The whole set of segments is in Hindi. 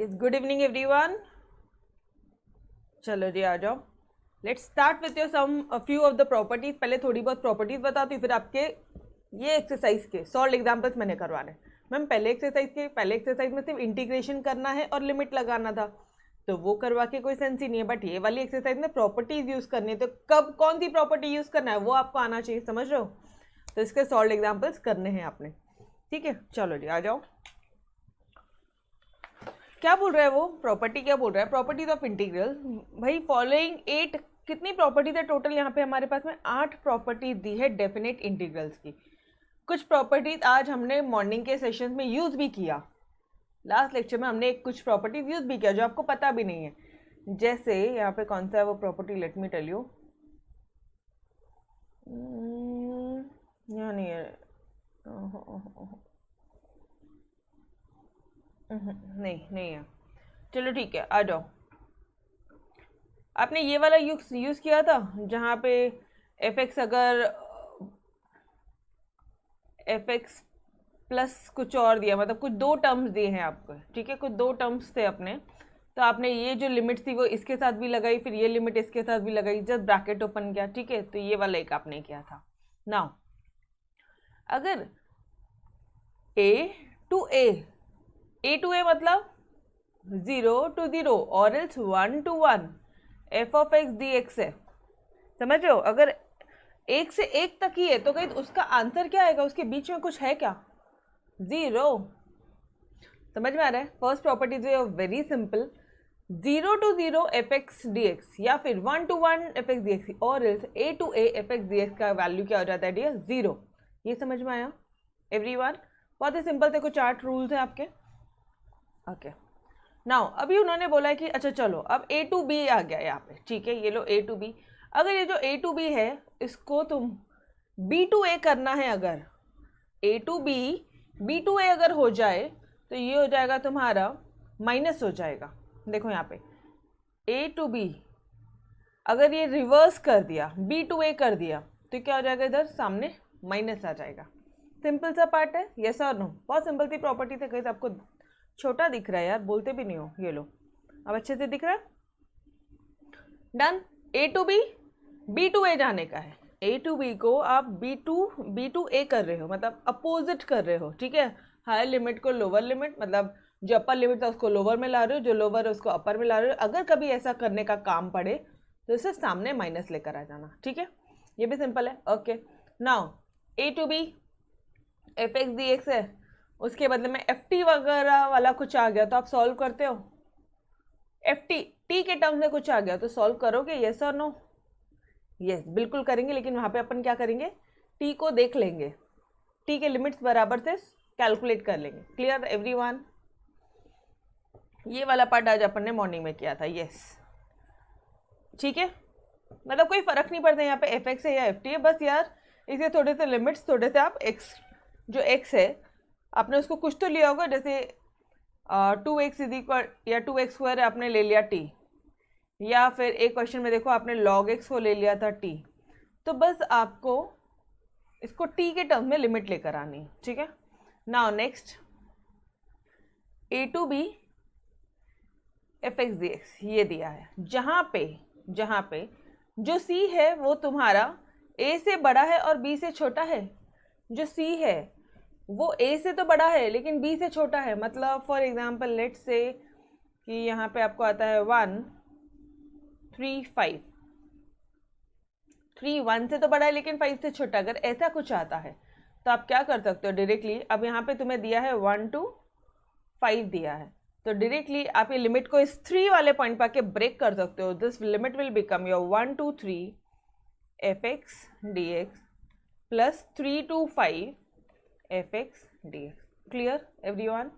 Yes, good evening everyone. चलो जी आ जाओ। Let's start with your some few of the properties. पहले थोड़ी बहुत प्रॉपर्टीज बताती हूँ, फिर आपके ये एक्सरसाइज के सॉल्व एग्जाम्पल्स मैंने करवाने। मैम पहले एक्सरसाइज में सिर्फ इंटीग्रेशन करना है और लिमिट लगाना था, तो वो करवा के कोई सेंस ही नहीं है। बट ये वाली एक्सरसाइज में प्रॉपर्टीज यूज करनी है, तो कब कौन सी प्रॉपर्टी यूज करना है वो आपको आना चाहिए, समझ रहे हो। तो इसके सॉल्व एग्जाम्पल्स करने हैं आपने, ठीक है। चलो जी आ जाओ। क्या बोल रहा है वो प्रॉपर्टी, क्या बोल रहा है, प्रॉपर्टीज ऑफ इंटीग्रल। भाई फॉलोइंग 8, कितनी प्रॉपर्टीज है टोटल यहाँ पे हमारे पास में? 8 प्रॉपर्टीज दी है डेफिनेट इंटीग्रल्स की। कुछ प्रॉपर्टीज आज हमने मॉर्निंग के सेशन में यूज भी किया, लास्ट लेक्चर में हमने कुछ प्रॉपर्टीज यूज भी किया जो आपको पता भी नहीं है। जैसे यहाँ पे कौन सा है वो property, let me tell you. यहाँ नहीं है, नहीं है। चलो ठीक है, आ जाओ। आपने ये वाला यूज किया था जहाँ पे एफ एक्स अगर एफ एक्स प्लस कुछ और दिया, मतलब कुछ दो टर्म्स दिए हैं आपको, ठीक है, कुछ दो टर्म्स थे अपने, तो आपने ये जो लिमिट थी वो इसके साथ भी लगाई, फिर ये लिमिट इसके साथ भी लगाई, जस्ट ब्रैकेट ओपन किया, ठीक है। तो ये वाला एक आपने किया था। नाउ अगर ए टू ए मतलब 0 to 0 और else 1 to 1 F of x D x है, समझ रहे हो। अगर 1 से 1 तक ही है तो कहीं उसका आंसर क्या आएगा, उसके बीच में कुछ है क्या? 0। समझ में आ रहा है। फर्स्ट प्रॉपर्टी जो है very simple, 0 to 0 F x D X या फिर 1 to 1 F x D X और else A to A F x D X का वैल्यू क्या हो जाता है डियर? 0। ये समझ में आया एवरीवन? बहुत ही सिंपल थे, कुछ 8 रूल्स हैं आपके। ओके नाउ अभी उन्होंने बोला है कि अच्छा चलो अब ए टू बी आ गया यहाँ पे, ठीक है। ये लो ए टू बी, अगर ये जो ए टू बी है इसको तुम बी टू ए करना है, अगर ए टू बी बी टू ए अगर हो जाए तो ये हो जाएगा तुम्हारा माइनस हो जाएगा। देखो यहाँ पे ए टू बी अगर ये रिवर्स कर दिया, बी टू ए कर दिया, तो क्या हो जाएगा, इधर सामने माइनस आ जाएगा। सिंपल सा पार्ट है, यस और नो। बहुत सिंपल सी प्रॉपर्टी थे, कहीं आपको छोटा दिख रहा है यार, बोलते भी नहीं हो। ये लो अब अच्छे से दिख रहा है। Done. A to B B to A जाने का है, ए टू बी को आप बी टू ए कर रहे हो, मतलब अपोजिट कर रहे हो, ठीक है। हायर लिमिट को लोअर लिमिट, मतलब जो अपर लिमिट था उसको लोअर में ला रहे हो, जो लोअर है उसको अपर में ला रहे हो। अगर कभी ऐसा करने का काम पड़े तो इसे सामने माइनस लेकर आ जाना, ठीक है। ये भी सिंपल है। Okay now a to b f x D x है, उसके बदले में एफ टी वगैरह वाला कुछ आ गया तो आप सॉल्व करते हो। एफ टी के टर्म्स में कुछ आ गया तो सॉल्व करोगे, यस और नो? यस बिल्कुल करेंगे, लेकिन वहाँ पे अपन क्या करेंगे, टी को देख लेंगे, टी के लिमिट्स बराबर से कैलकुलेट कर लेंगे। Clear everyone? ये वाला पार्ट आज अपन ने मॉर्निंग में किया था, यस ठीक है। मतलब कोई फर्क नहीं पड़ता यहाँ पे एफ एक्स है या एफ टी है, बस यार इसे थोड़े से लिमिट्स, थोड़े से आप एक्स, जो एक्स है आपने उसको कुछ तो लिया होगा, जैसे 2x इज इक्वल या 2x स्क्वायर आपने ले लिया t, या फिर एक क्वेश्चन में देखो आपने log x को ले लिया था t। तो बस आपको इसको t के टर्म में लिमिट लेकर आनी है, ठीक है। Now next a to b f x D x ये दिया है, जहाँ पे जो c है वो तुम्हारा a से बड़ा है और b से छोटा है। जो c है वो a से तो बड़ा है लेकिन b से छोटा है, मतलब फॉर एग्जांपल लेट्स से कि यहाँ पे आपको आता है 1 3 5, 3 1 से तो बड़ा है लेकिन 5 से छोटा। अगर ऐसा कुछ आता है तो आप क्या कर सकते हो डायरेक्टली, अब यहाँ पे तुम्हें दिया है 1 to 5 दिया है, तो डायरेक्टली आप ये लिमिट को इस 3 वाले पॉइंट पर आके ब्रेक कर सकते हो। This limit will become your 1 to 3 f x D x plus 3 to 5 f x D x. Clear everyone?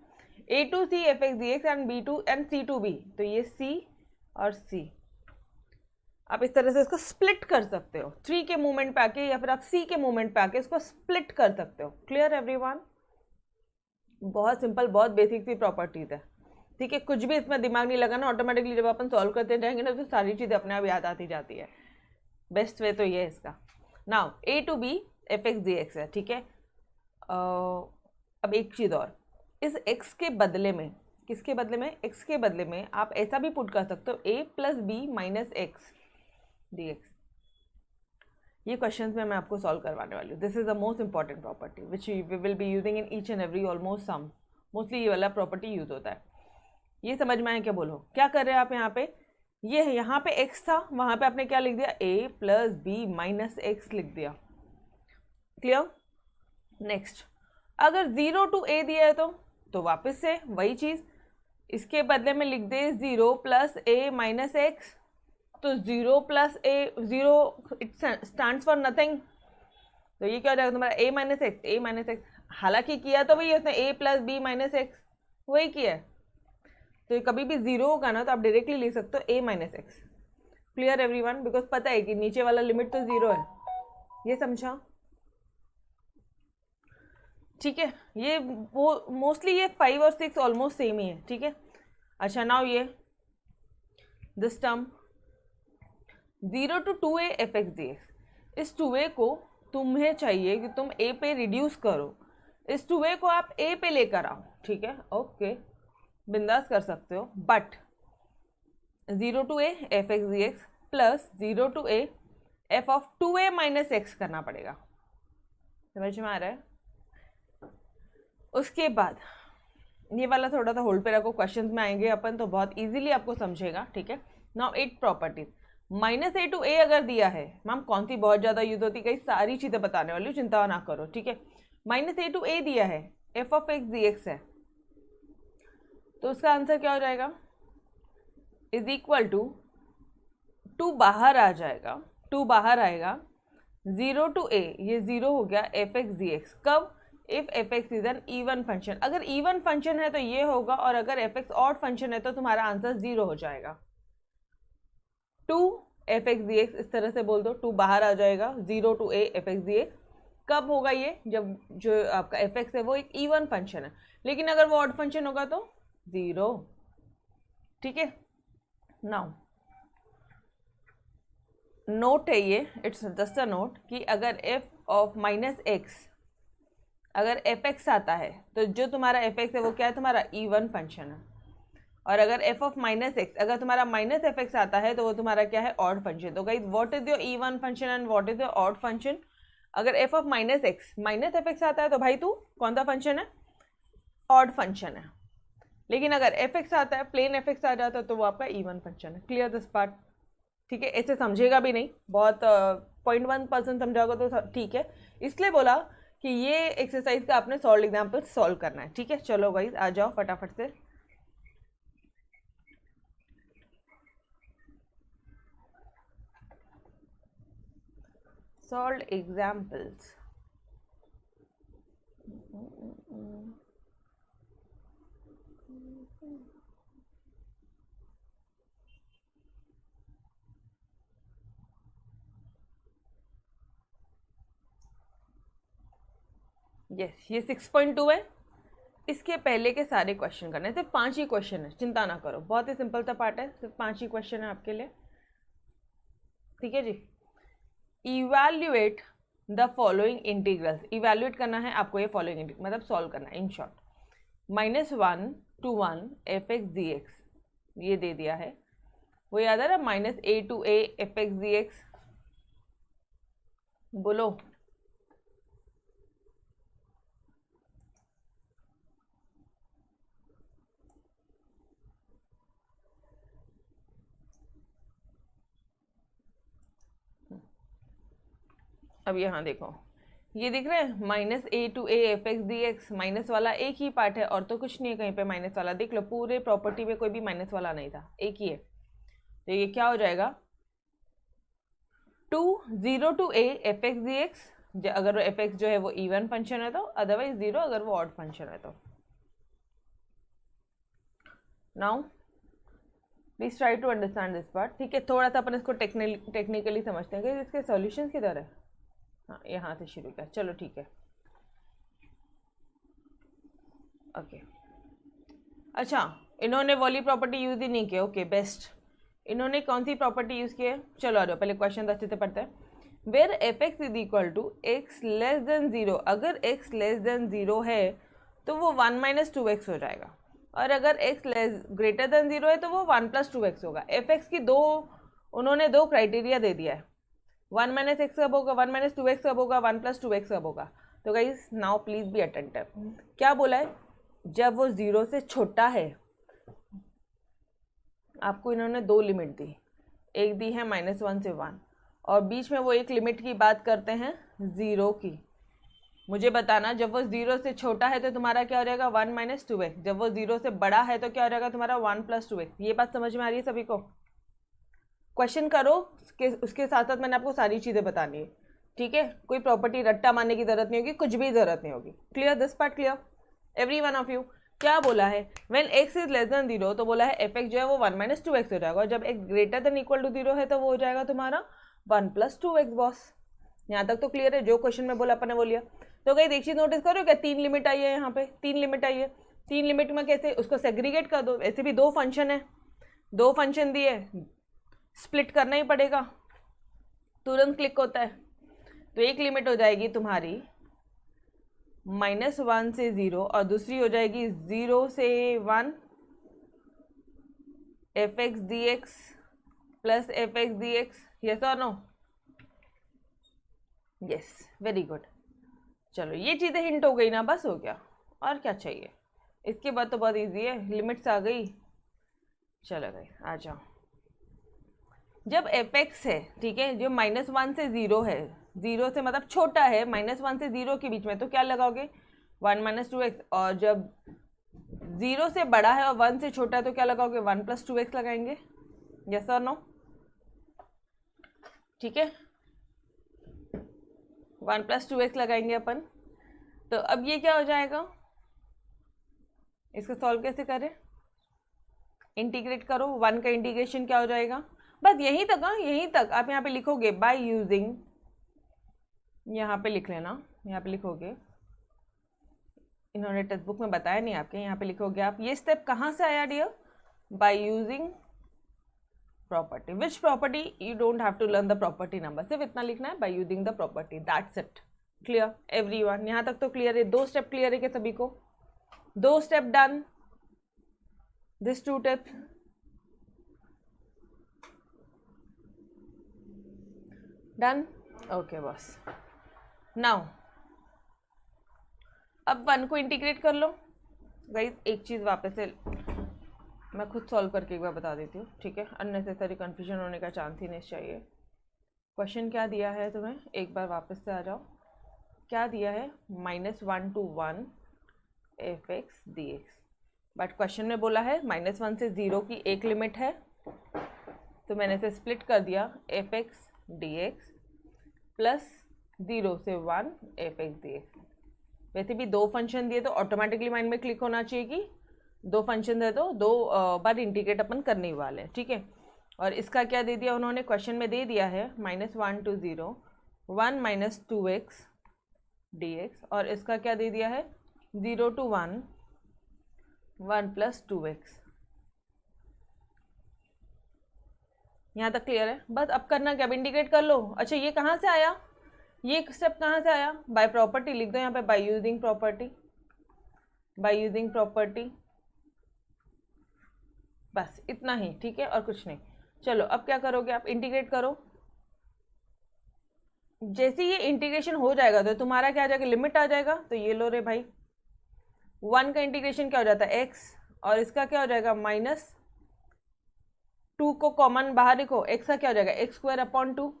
A to c f x D x and b to and c to b, तो ये सी और सी आप इस तरह से इसको स्प्लिट कर सकते हो, 3 के मूवमेंट पे आके या फिर आप सी के मूवमेंट पे आके इसको स्प्लिट कर सकते हो। Clear everyone? बहुत सिंपल, बहुत बेसिक सी प्रॉपर्टीज है, ठीक है। कुछ भी इसमें दिमाग नहीं लगाना, ऑटोमेटिकली जब अपन सॉल्व करते जाएंगे ना तो सारी चीज़ें अपने आप याद आती जाती है। बेस्ट वे तो ये है इसका। Now a to b f x D x है, ठीक है। अब एक चीज़ और, इस x के बदले में किसके बदले में, x के बदले में आप ऐसा भी पुट कर सकते हो a plus b minus x dx। ये क्वेश्चंस में मैं आपको सॉल्व करवाने वाली हूँ। This is the most important property which we will be using in each and every almost sum. Mostly ये वाला प्रॉपर्टी यूज होता है। ये समझ में आए क्या? बोलो क्या कर रहे हैं आप यहाँ पे? ये है, यहाँ पे x था, वहाँ पे आपने क्या लिख दिया, a plus b minus x लिख दिया। क्लियर? नेक्स्ट, अगर 0 टू a दिया है तो वापस से वही चीज़, इसके बदले में लिख दे 0 प्लस a माइनस एक्स। तो 0 plus a, 0 it stands for nothing, तो ये क्या हो जाएगा तुम्हारा a minus x, a minus x. हालांकि किया तो वही उसने a plus b minus x, वही किया है। तो कभी भी 0 होगा ना तो आप डायरेक्टली लिख सकते हो a minus x. Clear everyone? Because पता है कि नीचे वाला लिमिट तो 0 है। ये समझा? ठीक है, ये वो मोस्टली ये 5 और 6 ऑलमोस्ट सेम ही है। ठीक है, अच्छा नाउ ये this term 0 to 2a f x D x, इस 2a को तुम्हें चाहिए कि तुम a पे रिड्यूस करो, इस 2a को आप a पे लेकर आओ। ठीक है, ओके, बिंदास कर सकते हो। But 0 to a f x D x plus 0 to a f of 2a minus x करना पड़ेगा। समझ में आ रहा है? उसके बाद ये वाला थोड़ा सा होल्ड पे रखो, क्वेश्चंस में आएंगे अपन तो बहुत इजीली आपको समझेगा। ठीक है, now 8 properties. Minus a to a अगर दिया है, मैम कौन सी बहुत ज़्यादा यूज होती है, कई सारी चीज़ें बताने वाली हूँ, चिंता ना करो। ठीक है, माइनस a टू a दिया है, F of x D x है, तो उसका आंसर क्या हो जाएगा, इज इक्वल टू 2 बाहर आ जाएगा, 2 बाहर आएगा, 0 टू a, ये 0 हो गया एफ एक्स डी एक्स। कब? If F x is an even function. अगर इवन फंक्शन है तो ये होगा, और अगर एफ एक्स ऑड फंक्शन है तो तुम्हारा आंसर 0 हो जाएगा। 2 एफ एक्स डी एक्स इस तरह से बोल दो, 2 बाहर आ जाएगा, 0 to a f x D x. कब होगा ये? जब जो आपका एफ एक्स है वो एक इवन फंक्शन है, लेकिन अगर वो ऑड फंक्शन होगा तो 0। ठीक है, नाउ नोट है ये, इट्स जस्ट अ नोट कि अगर एफ ऑफ माइनस एक्स, अगर एफ एक्स आता है तो जो तुम्हारा एफ एक्स है वो क्या है, तुम्हारा इवन फंक्शन है। और अगर एफ ऑफ माइनस एक्स, अगर तुम्हारा माइनस एफ एक्स आता है तो वो तुम्हारा क्या है, ऑड फंक्शन। तो guys what is your even function and what is your odd function? अगर F of minus X, minus F X आता है तो भाई तू कौन सा फंक्शन है, ऑड फंक्शन है। लेकिन अगर एफ एक्स आता है, प्लेन एफ एक्स आ जाता है तो वो आपका इवन फंक्शन है। Clear this part? ठीक है, ऐसे समझेगा भी नहीं, बहुत 0.1% समझाओगे तो ठीक है। इसलिए बोला कि ये एक्सरसाइज का आपने सॉल्व एग्जाम्पल सॉल्व करना है। ठीक है, चलो गाइस आ जाओ फटाफट से। Solve examples. यस, ये 6.2 है। इसके पहले के सारे क्वेश्चन करने, सिर्फ 5 ही क्वेश्चन है, चिंता ना करो, बहुत ही सिंपल सा पार्ट है, सिर्फ 5 ही क्वेश्चन है आपके लिए। ठीक है जी, evaluate the following integrals. Evaluate करना है आपको, ये फॉलोइंग इंटीग्रल मतलब सॉल्व करना है in short. -1 to 1 F x D x ये दे दिया है, वो याद है ना, -a to a f x D x. बोलो अब यहाँ देखो, ये दिख रहा है -a to a f x D x, minus वाला एक ही पार्ट है और तो कुछ नहीं है, कहीं पे माइनस वाला देख लो, पूरे प्रॉपर्टी में कोई भी माइनस वाला नहीं था, एक ही है। तो ये क्या हो जाएगा, 0 to a f x D x, अगर एफ एक्स जो है वो इवन फंक्शन है तो, अदरवाइज 0 अगर वो ऑड फंक्शन है तो। Now please try to understand this part. ठीक है, थोड़ा सा अपन इसको टेक्निकली समझते हैं कि इसके सॉल्यूशंस किधर है। हाँ, यहाँ से शुरू कर, चलो ठीक है, ओके। अच्छा, इन्होंने वाली प्रॉपर्टी यूज ही नहीं की, ओके बेस्ट। इन्होंने कौन सी प्रॉपर्टी यूज की है, चलो आ जाओ पहले क्वेश्चन अच्छे से पढ़ते हैं। Where f x is equal to x less than 0, अगर एक्स लेस देन 0 है तो वो 1 - 2x हो जाएगा। और अगर x ग्रेटर देन 0 है तो वो 1 + 2x होगा। एफ एक्स की उन्होंने दो क्राइटेरिया दे दिया है, 1 - x कब होगा, 1 - 2x कब होगा, 1 + 2x कब होगा। तो guys now please be attentive. क्या बोला है, जब वो 0 से छोटा है, आपको इन्होंने दो लिमिट दी, एक दी है -1 से 1 और बीच में वो एक लिमिट की बात करते हैं 0 की। मुझे बताना, जब वो 0 से छोटा है तो तुम्हारा क्या हो जाएगा 1 - 2x, जब वो 0 से बड़ा है तो क्या हो जाएगा तुम्हारा 1 + 2x। ये बात समझ में आ रही है सभी को? क्वेश्चन करो, उसके साथ साथ मैंने आपको सारी चीज़ें बतानी है, ठीक है? कोई प्रॉपर्टी रट्टा मारने की जरूरत नहीं होगी, कुछ भी जरूरत नहीं होगी। Clear this part? Clear every one of you? क्या बोला है, when x is less than 0 तो बोला है एफ एक्स जो है वो 1 - 2x हो जाएगा, और जब x greater than equal to 0 है तो वो हो जाएगा तुम्हारा 1 + 2x। बॉस यहाँ तक तो क्लियर है? जो क्वेश्चन में बोला अपन ने वो लिया। तो कहीं देखिए, नोटिस करो क्या 3 लिमिट आई है, यहाँ पे 3 लिमिट आई है। 3 लिमिट में कैसे उसको सेग्रीगेट कर दो, ऐसे भी दो फंक्शन है, दो फंक्शन दिए, स्प्लिट करना ही पड़ेगा, तुरंत क्लिक होता है। तो एक लिमिट हो जाएगी तुम्हारी -1 से 0 और दूसरी हो जाएगी 0 से 1 F x D x plus F x D x. Yes और नो? Yes, very good. चलो ये चीज़ें हिंट हो गई ना, बस हो गया, और क्या चाहिए। इसके बाद तो बहुत इजी है, लिमिट्स आ गई। चलो गए, आ जाओ। जब एफ एक्स है, ठीक है, जो -1 से 0 है, 0 से मतलब छोटा है, -1 से 0 के बीच में, तो क्या लगाओगे 1 - 2x, और जब 0 से बड़ा है और 1 से छोटा है तो क्या लगाओगे 1 + 2x लगाएंगे। यस और नो? ठीक है, 1 + 2x लगाएंगे अपन। तो अब ये क्या हो जाएगा, इसको सॉल्व कैसे करें, इंटीग्रेट करो, 1 का इंटीग्रेशन क्या हो जाएगा, बस यहीं तक। हाँ, यहीं तक आप यहाँ पे लिखोगे बाय यूजिंग, यहाँ पे लिख लेना, यहाँ पे लिखोगे, इन्होंने टेक्स्ट बुक में बताया नहीं आपके, यहाँ पे लिखोगे आप। ये स्टेप कहाँ से आया dear, by using property. Which property, you don't have to learn the property number, सिर्फ इतना लिखना है, by using the property, that's it. Clear everyone? यहाँ तक तो क्लियर है, दो स्टेप क्लियर है क्या सभी को? दो step done, this 2 tips done. Okay boss, now अब 1 को इंटीग्रेट कर लो। गाइस एक चीज़ वापस से मैं खुद सॉल्व करके एक बार बता देती हूँ, ठीक है? अननेसेसरी कन्फ्यूजन होने का चांस ही नहीं चाहिए। क्वेश्चन क्या दिया है तुम्हें, एक बार वापस से आ जाओ। क्या दिया है, -1 to 1 F x D x, but question में बोला है -1 से 0 की एक लिमिट है, तो मैंने इसे स्प्लिट कर दिया, F x D x plus 0 से 1 एफ एक्स डी एक्स। वैसे भी दो फंक्शन दिए तो ऑटोमेटिकली माइंड में क्लिक होना चाहिए कि दो फंक्शन है तो दो बार इंटीग्रेट अपन करने वाले हैं, ठीक है? और इसका क्या दे दिया उन्होंने, क्वेश्चन में दे दिया है -1 to 0 1 - 2x dx, और इसका क्या दे दिया है 0 to 1 1 + 2x। यहाँ तक क्लियर है? बस अब करना क्या, अब इंटीग्रेट कर लो। अच्छा ये कहाँ से आया, ये स्टेप कहाँ से आया, बाय प्रॉपर्टी लिख दो यहाँ पे, bye using property, bye using property, बस इतना ही, ठीक है? और कुछ नहीं। चलो अब क्या करोगे आप, इंटीग्रेट करो। जैसे ये इंटीग्रेशन हो जाएगा तो तुम्हारा क्या आ जाएगा, लिमिट आ जाएगा। तो ये लो रे भाई, 1 का इंटीग्रेशन क्या हो जाता है x, और इसका क्या हो जाएगा -2 को कॉमन बाहर लिखो, x का क्या हो जाएगा x² 2,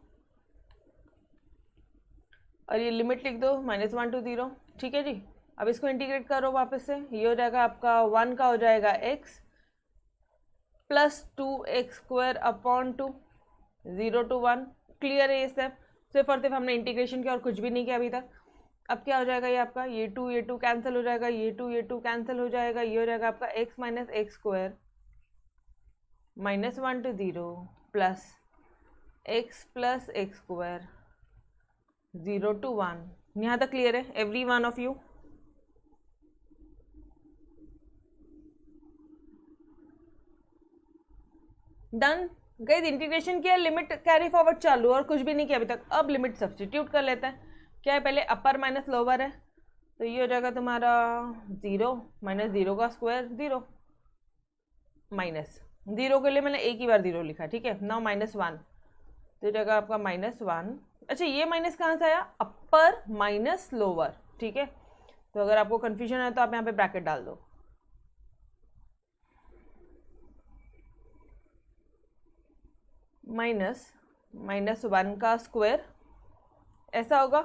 और ये लिमिट लिख दो -1 to 0, ठीक है जी? अब इसको इंटीग्रेट करो वापस से, ये हो जाएगा आपका 1 का हो जाएगा x plus 2x² 2 0 to 1। Clear है ये स्टेप? सिर्फ और सिर्फ हमने इंटीग्रेशन किया और कुछ भी नहीं किया अभी तक। अब क्या हो जाएगा ये आपका, ये 2 कैंसिल हो जाएगा, ये 2 कैंसिल हो जाएगा, ये हो जाएगा आपका x - x² -1 to 0 plus x plus x² 0 to 1। यहाँ तक क्लियर है every one of you? Done guys, integration किया, लिमिट कैरी फॉरवर्ड चालू, और कुछ भी नहीं किया अभी तक। अब लिमिट सब्स्टिट्यूट कर लेते हैं। क्या है, पहले अपर माइनस लोअर है, तो ये हो जाएगा तुम्हारा 0 - 0 का स्क्वायर 0, माइनस, जीरो के लिए मैंने एक ही बार जीरो लिखा, ठीक है। नाउ -1, तो जगह आपका -1। अच्छा, ये माइनस कहाँ से आया? अपर माइनस लोअर, ठीक है। तो अगर आपको कंफ्यूजन है तो आप यहाँ पे ब्रैकेट डाल दो। -1 का स्क्वायर ऐसा होगा,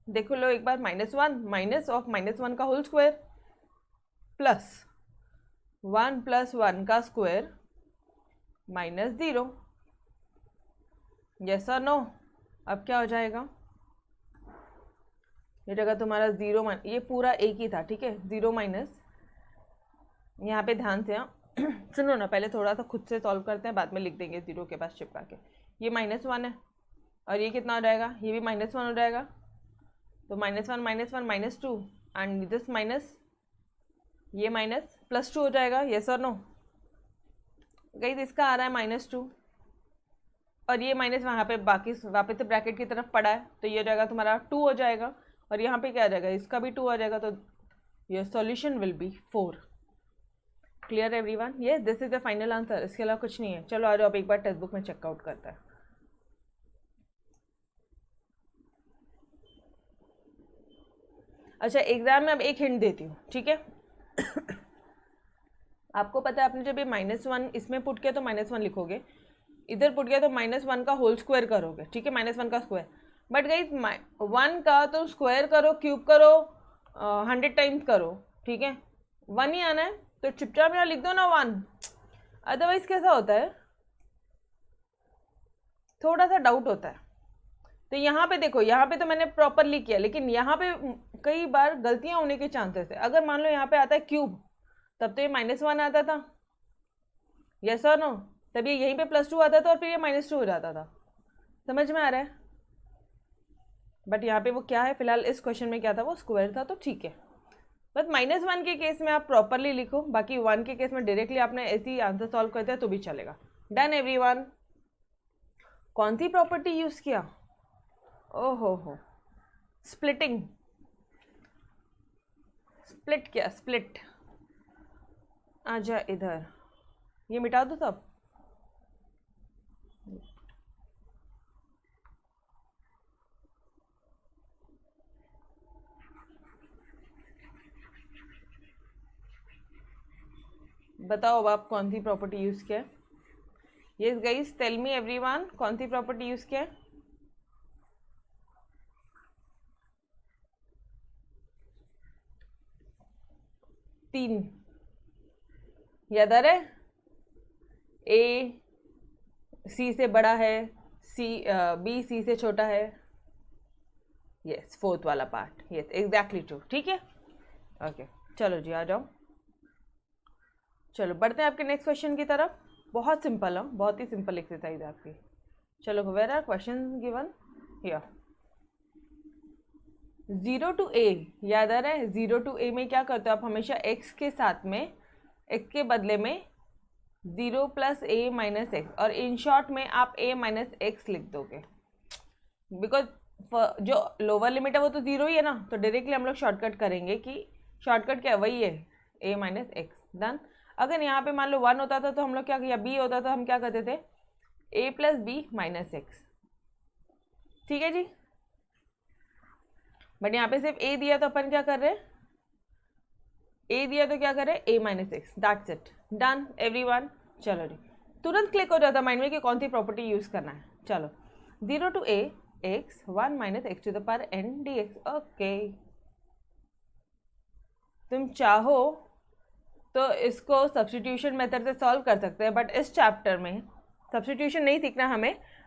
देखो लो एक बार, -1 माइनस ऑफ -1 का होल स्क्वायर प्लस 1 + 1 का स्क्वायर -0। यस और नो? अब क्या हो जाएगा? ये जगह तुम्हारा 0 ये पूरा एक ही था, ठीक है। 0 माइनस, यहाँ पे ध्यान से सुनो ना, पहले थोड़ा सा खुद से सॉल्व करते हैं, बाद में लिख देंगे 0 के पास चिपका के। ये -1 है और ये कितना हो जाएगा? ये भी -1 हो जाएगा। तो -1 -2 एंड दिस माइनस, ये माइनस +2 हो जाएगा। यस और नो? गाइस इसका आ रहा है -2 और ये माइनस वहाँ पे बाकी वापस से ब्रैकेट की तरफ पड़ा है, तो ये हो जाएगा तुम्हारा 2 हो जाएगा और यहाँ पे क्या आ जाएगा? इसका भी 2 आ जाएगा। तो your solution will be 4। Clear everyone? Yes, this is the final answer, इसके अलावा कुछ नहीं है। चलो आ जाओ, अब एक बार टेक्स्ट बुक में चेकआउट करता है। अच्छा, एग्जाम में अब एक हिंट देती हूँ, ठीक है। आपको पता है, आपने जब ये -1 इसमें पुट किया तो -1 लिखोगे, इधर पुट किया तो -1 का होल स्क्वायर करोगे, ठीक है, -1 का स्क्वायर। बट गाइस 1 का तो स्क्वायर करो, क्यूब करो, 100 टाइम्स करो, ठीक है, 1 ही आना है, तो चुपचाप यहाँ लिख दो ना 1। अदरवाइज कैसा होता है, थोड़ा सा डाउट होता है। तो यहाँ पे देखो, यहाँ पे तो मैंने प्रॉपरली किया, लेकिन यहाँ पे कई बार गलतियां होने के चांसेस है। अगर मान लो यहाँ पे आता है क्यूब, तब तो ये -1 आता था, यस और नो? तब ये यहीं पे +2 आता था और फिर ये -2 हो जाता था। समझ में आ रहा है? बट यहाँ पे वो क्या है, फिलहाल इस क्वेश्चन में क्या था, वो स्क्वायर था, तो ठीक है। बस -1 के केस में आप प्रॉपरली लिखो, बाकी 1 के केस में डायरेक्टली आपने ऐसे ही आंसर सॉल्व कर दिया तो भी चलेगा। Done everyone? कौन सी प्रॉपर्टी यूज किया? ओहो, स्प्लिटिंग। स्प्लिट किया, स्प्लिट। आजा इधर, ये मिटा दो सब। बताओ अब आप कौन सी प्रॉपर्टी यूज किया है? Yes guys, tell me everyone, कौन सी प्रॉपर्टी यूज किया है? तीन याद आ रहा है? ए सी से बड़ा है, बी सी से छोटा है। यस, फोर्थ वाला पार्ट, यस एग्जैक्टली ट्रू, ठीक है। ओके, चलो जी आ जाओ, चलो बढ़ते हैं आपके नेक्स्ट क्वेश्चन की तरफ। बहुत सिंपल है, बहुत ही सिंपल एक्सरसाइज है आपकी। चलो, where are question given here. 0 to a, याद आ रहा है? 0 to a में क्या करते हो आप? हमेशा x के साथ में, x के बदले में 0 + a - x, और इन शॉर्ट में आप a - x लिख दोगे, बिकॉज जो लोअर लिमिट है वो तो 0 ही है ना, तो डायरेक्टली हम लोग शॉर्टकट करेंगे कि शॉर्टकट क्या वही है, a - x। डन। अगर यहाँ पे मान लो 1 होता था तो हम लोग क्या, या b होता था, हम क्या करते थे? a + b - x, ठीक है जी। बट यहाँ पे सिर्फ a दिया तो अपन क्या कर रहे हैं? a दिया तो क्या कर रहे हैं? a - x, that's it. Done everyone? चलो जी, तुरंत क्लिक हो जाता माइंड में कि कौन सी प्रॉपर्टी यूज करना है। चलो, 0 to a x 1 - x⁴n dx। Okay, तुम चाहो तो इसको सब्स्टिट्यूशन मेथड से सॉल्व कर सकते हैं, बट इस चैप्टर में सब्स्टिट्यूशन नहीं सीखना,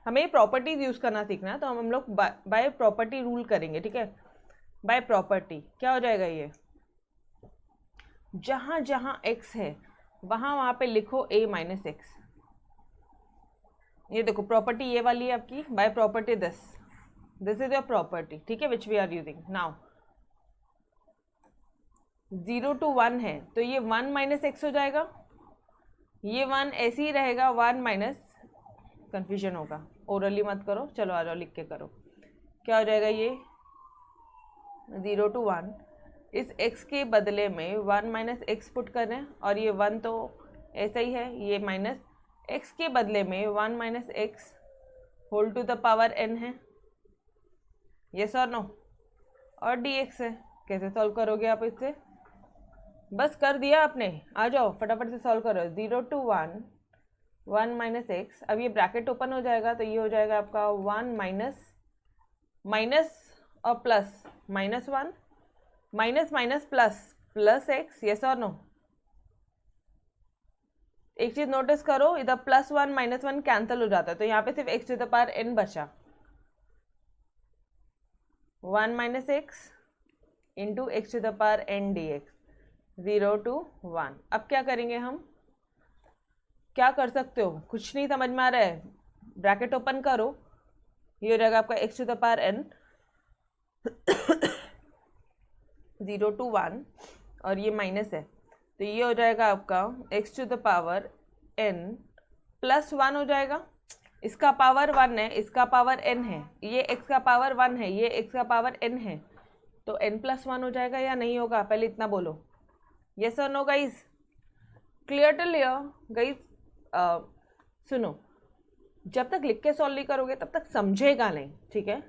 हमें प्रॉपर्टीज यूज करना सीखना है। तो हम लोग बाय प्रॉपर्टी रूल करेंगे, ठीक है। बाय प्रॉपर्टी क्या हो जाएगा? ये जहां जहां x है वहां पे लिखो a - x। ये देखो प्रॉपर्टी ये वाली है आपकी, by property this is your property, ठीक है, which we are using now. 0 to 1 है तो ये 1 - x हो जाएगा, ये 1 ऐसे ही रहेगा, 1 - कंफ्यूजन होगा, ओरली मत करो, चलो आ जाओ लिख के करो। क्या हो जाएगा? ये 0 to 1, इस x के बदले में 1 - x पुट कर रहे हैं, और ये 1 तो ऐसा ही है, ये माइनस एक्स के बदले में 1 minus x whole to the power n है, यस और नो, और dx है। कैसे सॉल्व करोगे आप इससे? बस कर दिया आपने, आ जाओ फटाफट से सॉल्व करो। 0 to 1 1 माइनस एक्स, अब ये ब्रैकेट ओपन हो जाएगा तो ये हो जाएगा आपका 1 माइनस माइनस और plus -1 minus minus plus plus x, yes और नो। एक चीज नोटिस करो, इधर +1 -1 कैंसिल हो जाता है, तो यहाँ पे सिर्फ x to the power n बचा, 1 minus x into x to the power n dx, 0 to 1। अब क्या करेंगे हम? क्या कर सकते हो? कुछ नहीं समझ में आ रहा है? ब्रैकेट ओपन करो, ये हो जाएगा आपका x to the power n 0 to 1 और ये माइनस है, तो ये हो जाएगा आपका x to the power n +1 हो जाएगा। इसका पावर 1 है, इसका पावर n है, ये x का पावर 1 है, ये x का पावर n है, तो n+1 हो जाएगा या नहीं होगा? पहले इतना बोलो, यस और no guys? Clear to clear guys? सुनो, जब तक लिख के सॉल्व नहीं करोगे तब तक समझेगा नहीं, ठीक है?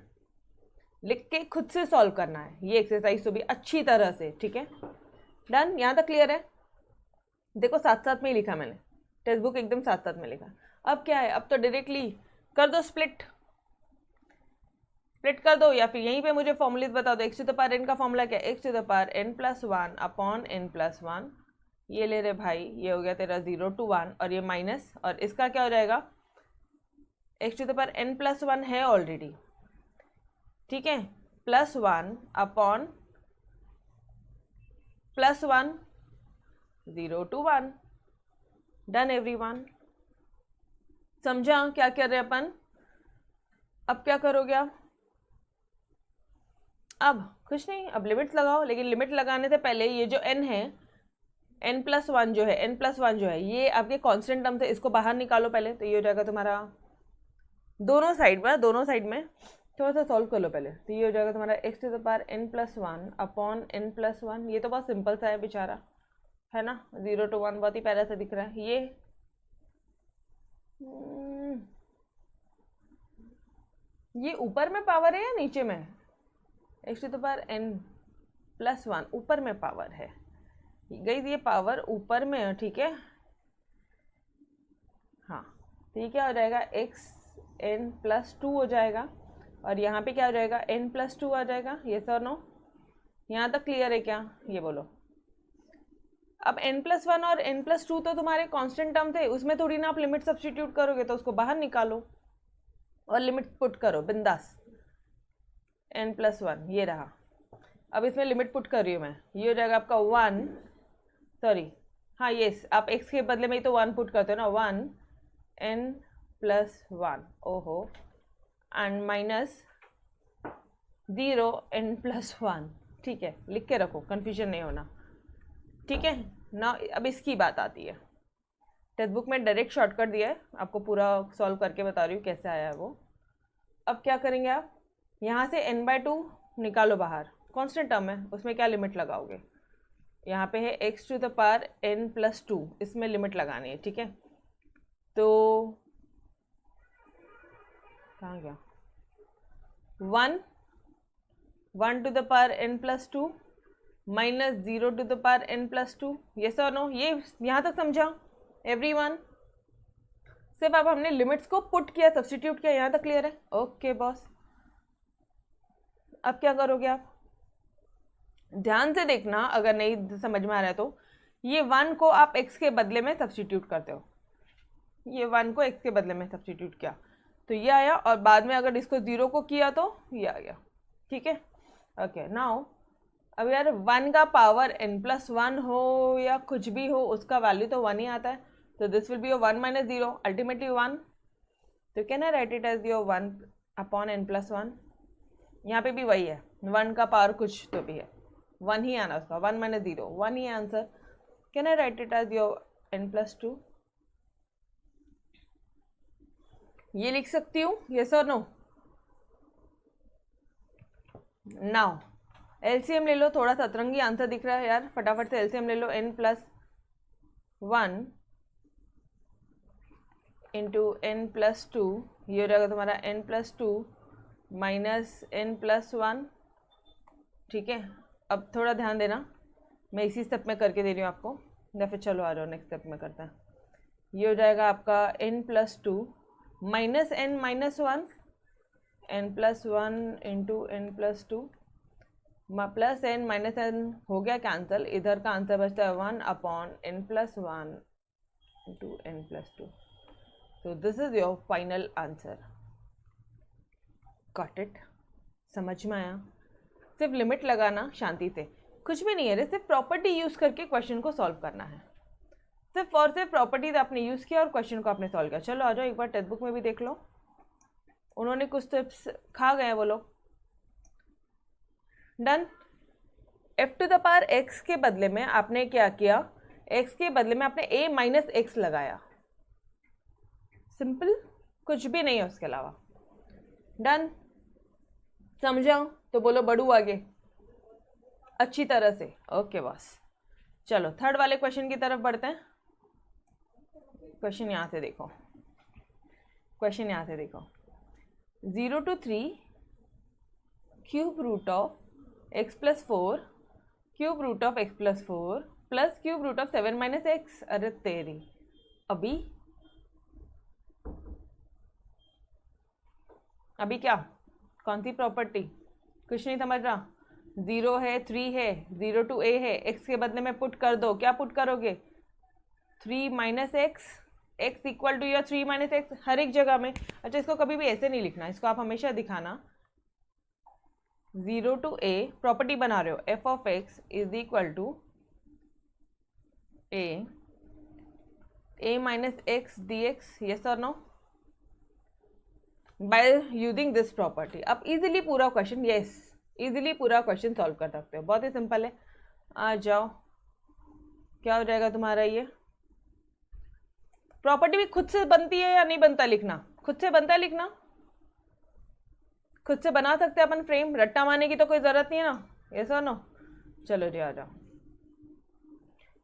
लिख के खुद से सॉल्व करना है ये एक्सरसाइज तो भी अच्छी तरह से, ठीक है? डन? यहाँ तक क्लियर है? देखो साथ साथ में ही लिखा मैंने, टेक्स्ट बुक एकदम साथ साथ में लिखा। अब क्या है, अब तो डायरेक्टली कर दो स्प्लिट कर दो, या फिर यहीं पे मुझे फॉर्मूलेज बता दो। X to the power n का फॉर्मूला क्या है? X to the power n+1 upon n+1, ये ले रहे भाई, ये हो गया तेरा 0 to 1 और ये माइनस, और इसका क्या हो जाएगा? X to the power n+1 है ऑलरेडी, ठीक है, +1 अपॉन +1, 0 to 1। Done everyone? समझा क्या कर रहे अपन? अब क्या करोगे आप? अब कुछ नहीं, अब लिमिट्स लगाओ, लेकिन लिमिट लगाने से पहले ये जो n है, n+1 जो है, n+1 जो है, ये आपके कांस्टेंट टर्म से, इसको बाहर निकालो पहले, तो ये हो जाएगा तुम्हारा दोनों साइड में थोड़ा सा सॉल्व कर लो पहले, तो ये हो जाएगा तुम्हारा x to the power n+1 upon n+1। ये तो बहुत सिंपल सा है बेचारा, है ना? 0 to 1 बहुत ही प्यारा सा दिख रहा है। ये ऊपर में पावर है या नीचे में? X to the power n+1 ऊपर में पावर है गाइस, ये पावर ऊपर में है, ठीक है? हाँ, तो ये क्या हो जाएगा? xn+2 हो जाएगा, और यहाँ पे क्या हो जाएगा? n+2 आ जाएगा, यस और नो? यहाँ तक क्लियर है क्या? ये बोलो। अब n+1 और n+2 तो तुम्हारे कांस्टेंट टर्म थे, उसमें थोड़ी ना आप लिमिट सब्स्टिट्यूट करोगे, तो उसको बाहर निकालो और लिमिट पुट करो बिंदास। n+1 ये रहा, अब इसमें लिमिट पुट कर रही हूँ मैं, ये हो जाएगा आपका 1, सॉरी हाँ यस, आप x के बदले में ही तो 1 पुट करते हो ना, 1 n+1, ओहो, एंड माइनस 0 n+1, ठीक है? लिख के रखो, कन्फ्यूजन नहीं होना, ठीक है ना? अब इसकी बात आती है, टेक्स्ट बुक में डायरेक्ट शॉर्टकट दिया है, आपको पूरा सॉल्व करके बता रही हूँ कैसे आया है वो। अब क्या करेंगे आप? यहाँ से n/2 निकालो बाहर, कांस्टेंट टर्म है, उसमें क्या लिमिट लगाओगे? यहाँ पे है x to the power n+2, इसमें लिमिट लगानी है, ठीक है? तो कहाँ गया? 1 to the power n+2 minus 0 to the power n+2, yes और नो? ये यहाँ तक समझा एवरीवन? सिर्फ अब हमने लिमिट्स को पुट किया, सब्स्टिट्यूट किया, यहाँ तक क्लियर है? Okay boss. अब क्या करोगे आप? ध्यान से देखना, अगर नहीं समझ में आ रहा है तो ये 1 को आप x के बदले में सब्स्टिट्यूट करते हो, ये 1 को x के बदले में सब्स्टिट्यूट किया तो ये आया, और बाद में अगर इसको 0 को किया तो ये आ गया, ठीक है? ओके नाउ अब यार 1 का पावर n+1 हो या कुछ भी हो, उसका वैल्यू तो 1 ही आता है, तो this will be your 1 minus 0, ultimately 1, तो can I write it as your 1 upon n+1? यहाँ पे भी वही है, 1 का पावर कुछ तो भी है, 1 ही आना उसका, 1 माइनस 0, 1 ही answer. Can I write it as your n+2? ये लिख सकती हूँ, यस और नो? नाउ एलसीएम ले लो, थोड़ा सतरंगी आंसर दिख रहा है यार, फटाफट से एलसीएम ले लो। n+1 into n plus two, ये हो जाएगा तुम्हारा n plus two minus n plus one. ठीक है, अब थोड़ा ध्यान देना, मैं इसी स्टेप में करके दे रही हूँ आपको, या फिर चलो आ जाओ नेक्स्ट स्टेप में करते हैं। ये हो जाएगा आपका n plus two minus n minus one, n plus one into n plus two plus n minus n हो गया कैंसिल, इधर का आंसर बचता है one upon n plus one into n plus two. So this is your final answer. Got it? समझ में आया? सिर्फ लिमिट लगाना शांति से, कुछ भी नहीं है रे, सिर्फ प्रॉपर्टी यूज करके क्वेश्चन को सॉल्व करना है। सिर्फ और सिर्फ प्रॉपर्टीज आपने यूज किया और क्वेश्चन को आपने सॉल्व किया। चलो आ जाओ, एक बार टेक्स्ट बुक में भी देख लो, उन्होंने कुछ टिप्स खा गए वो लोग। Done. f to the power x के बदले में आपने क्या किया, x के बदले में आपने a माइनस एक्स लगाया। सिंपल, कुछ भी नहीं है उसके अलावा। डन। समझाओ तो बोलो बड़ू आगे अच्छी तरह से। ओके बॉस, चलो थर्ड वाले क्वेश्चन की तरफ बढ़ते हैं। क्वेश्चन यहाँ से देखो, क्वेश्चन यहाँ से देखो, 0 to 3 cube root of x plus four, cube root of x plus four plus cube root of 7 minus x. अरे तेरी, अभी क्या, कौन सी प्रॉपर्टी, कुछ नहीं समझ रहा। 0 है, 3 है, 0 to a है, x के बदले में पुट कर दो। क्या पुट करोगे, 3 minus x, x equal to your 3 minus x हर एक जगह में। अच्छा, इसको कभी भी ऐसे नहीं लिखना, इसको आप हमेशा दिखाना 0 to a, प्रॉपर्टी बना रहे हो, f of x is equal to a minus x D x. Yes और no, by using this property आप इजीली पूरा क्वेश्चन, यस इजीली पूरा क्वेश्चन सॉल्व कर सकते हो। बहुत ही सिंपल है। आ जाओ, क्या हो जाएगा तुम्हारा, ये प्रॉपर्टी भी खुद से बनती है या नहीं बनता लिखना, खुद से बनता है लिखना, खुद से बना सकते हैं अपन फ्रेम, रट्टा मारने की तो कोई जरूरत नहीं है ना। यस और नो, चलो जी आ जाओ।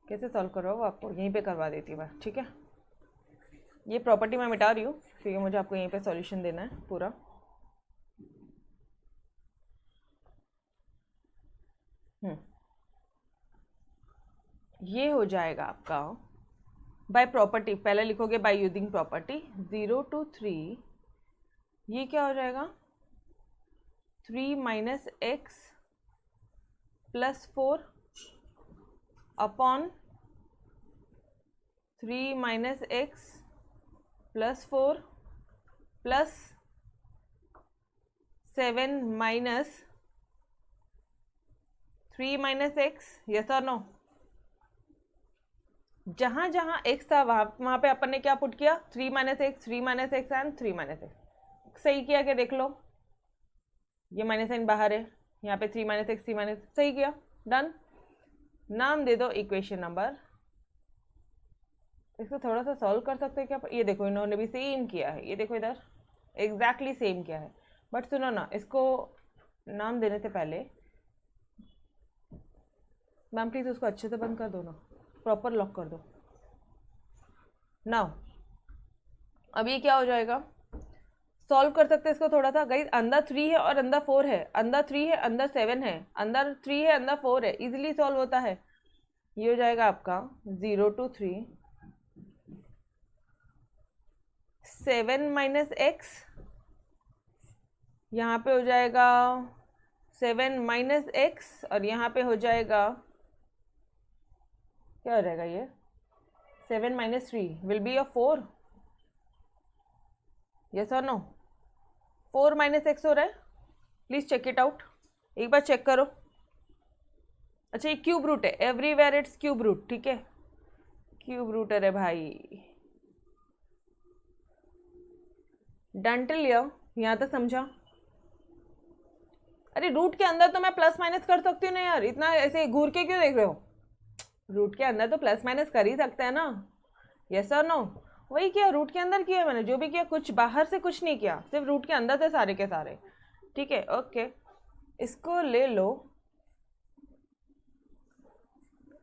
कैसे सॉल्व करो वो आपको यहीं पे करवा देती हूँ मैं, ठीक है। ये प्रॉपर्टी मैं मिटा रही हूँ क्योंकि मुझे आपको यहीं पे सॉल्यूशन देना है पूरा। ये हो जाएगा आपका बाय प्रॉपर्टी, पहले लिखोगे बाय यूजिंग प्रॉपर्टी 0 to 3, ये क्या हो जाएगा 3 minus x plus 4 upon 3 minus x plus 4 plus 7 minus 3 minus x. Yes और नो, जहां जहां एक्स था वहां पे अपन ने क्या पुट किया, 3 minus x, 3 minus x and 3 minus x. सही किया क्या, देख लो, ये माइनस साइन बाहर है, यहाँ पे 3 माइनस एक्स, 3 माइनस, सही किया। डन। नाम दे दो इक्वेशन नंबर। इसको थोड़ा सा सॉल्व कर सकते हैं क्या, ये देखो इन्होंने भी सेम किया है, ये देखो इधर एग्जैक्टली सेम किया है। बट सुनो ना, इसको नाम देने से पहले मैम प्लीज उसको अच्छे से बंद कर दो ना, प्रॉपर लॉक कर दो। नाउ अब ये क्या हो जाएगा, सॉल्व कर सकते हैं इसको थोड़ा सा। गाइस अंदर 3 है और अंदर 4 है, अंदर 3 है अंदर 7 है, अंदर 3 है अंदर 4 है, इजीली सॉल्व होता है। ये हो जाएगा आपका 0 to 3 7 माइनस एक्स, यहाँ पे हो जाएगा 7 माइनस एक्स और यहाँ पे हो जाएगा, क्या हो जाएगा ये 7 minus 3 will be a 4। Yes और नो, 4 माइनस एक्स हो रहा है, प्लीज चेक इट आउट, एक बार चेक करो। अच्छा ये क्यूब रूट है, एवरीवेयर इट्स क्यूब रूट, ठीक है, क्यूब रूट है रे भाई। डन टिल यहाँ तक समझा। अरे रूट के अंदर तो मैं प्लस माइनस कर सकती हूँ ना यार, इतना ऐसे घूर के क्यों देख रहे हो, रूट के अंदर तो प्लस माइनस कर ही सकते हैं ना। यस और नो, वही किया, रूट के अंदर किया मैंने, जो भी किया कुछ बाहर से कुछ नहीं किया, सिर्फ रूट के अंदर से सारे के सारे, ठीक है। ओके, इसको ले लो,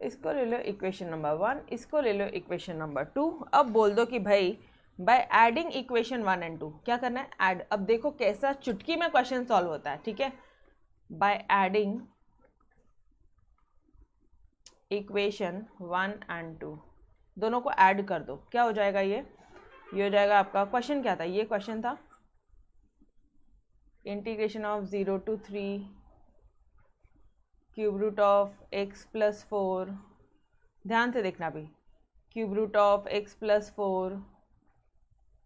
इसको ले लो इक्वेशन नंबर 1, इसको ले लो इक्वेशन नंबर 2। अब बोल दो कि भाई बाय एडिंग इक्वेशन 1 and 2। क्या करना है? ऐड। अब देखो कैसा चुटकी में क्वेश्चन सॉल्व होता है, ठीक है। बाय एडिंग इक्वेशन 1 and 2, दोनों को ऐड कर दो। क्या हो जाएगा? ये हो जाएगा आपका, क्वेश्चन क्या था? ये क्वेश्चन था integration of 0 to 3 cube root of x plus 4, ध्यान से देखना भी, cube root of x plus 4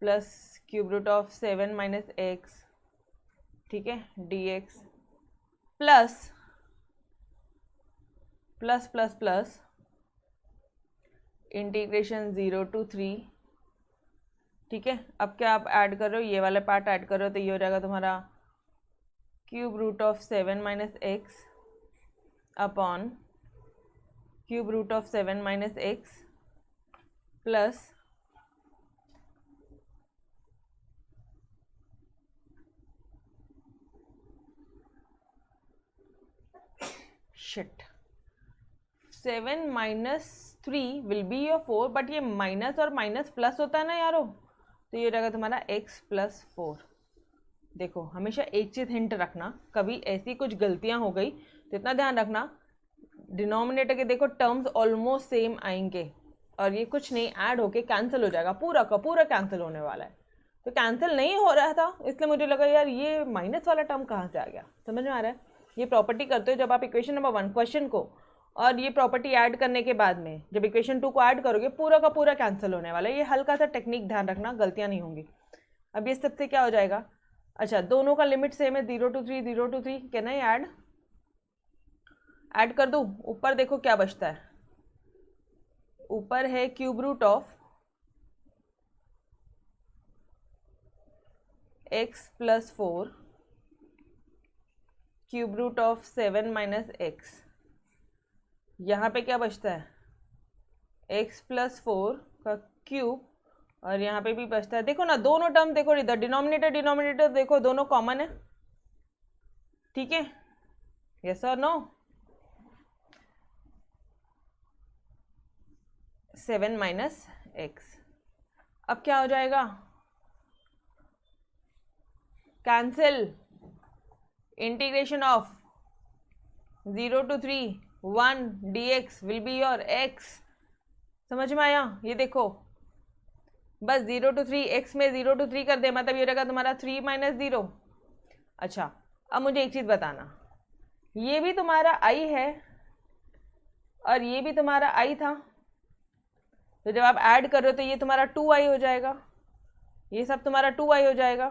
plus cube root of 7 minus x, ठीक है, dx plus plus plus plus integration 0 to 3, ठीक है। अब क्या आप ऐड कर रहे हो? ये वाला पार्ट ऐड कर रहे हो, तो ये हो जाएगा तुम्हारा cube root of 7 minus x upon cube root of 7 minus x plus shit 7 minus 3 will be your 4, but ये माइनस और माइनस प्लस होता है ना यारो, तो ये हो जाएगा तुम्हारा x प्लस 4। देखो हमेशा एक चीज़ हिंट रखना, कभी ऐसी कुछ गलतियां हो गई तो इतना ध्यान रखना, डिनोमिनेटर के देखो टर्म्स ऑलमोस्ट सेम आएंगे और ये कुछ नहीं ऐड होके कैंसिल हो जाएगा, पूरा का पूरा कैंसिल होने वाला है। तो कैंसिल नहीं हो रहा था इसलिए मुझे लगा यार ये माइनस वाला टर्म कहाँ से आ गया। समझ में आ रहा है? ये प्रॉपर्टी करते हो जब आप इक्वेशन नंबर 1 क्वेश्चन को और ये प्रॉपर्टी ऐड करने के बाद में जब इक्वेशन 2 को ऐड करोगे पूरा का पूरा कैंसिल होने वाला है। ये हल्का सा टेक्निक ध्यान रखना, गलतियाँ नहीं होंगी। अब ये सबसे क्या हो जाएगा? अच्छा, दोनों का लिमिट सेम है, 0 to 3 0 to 3, कहना है ऐड कर दूँ। ऊपर देखो क्या बचता है, ऊपर है cube root of x plus 4 cube root of 7 minus x, यहाँ पे क्या बचता है? x प्लस 4 का क्यूब, और यहाँ पे भी बचता है, देखो ना दोनों टर्म देखो, इधर डिनोमिनेटर देखो दोनों कॉमन है, ठीक है, यस और नो? 7 माइनस एक्स, अब क्या हो जाएगा? Cancel, integration of 0 to 3 1 dx will be your x। समझ में आया? ये देखो बस 0 to 3 x में 0 to 3 कर दे, मतलब ये रहेगा तुम्हारा 3 माइनस 0। अच्छा, अब मुझे एक चीज़ बताना, ये भी तुम्हारा i है और ये भी तुम्हारा i था, तो जब आप ऐड कर रहे हो तो ये तुम्हारा 2i हो जाएगा, ये सब तुम्हारा 2i हो जाएगा।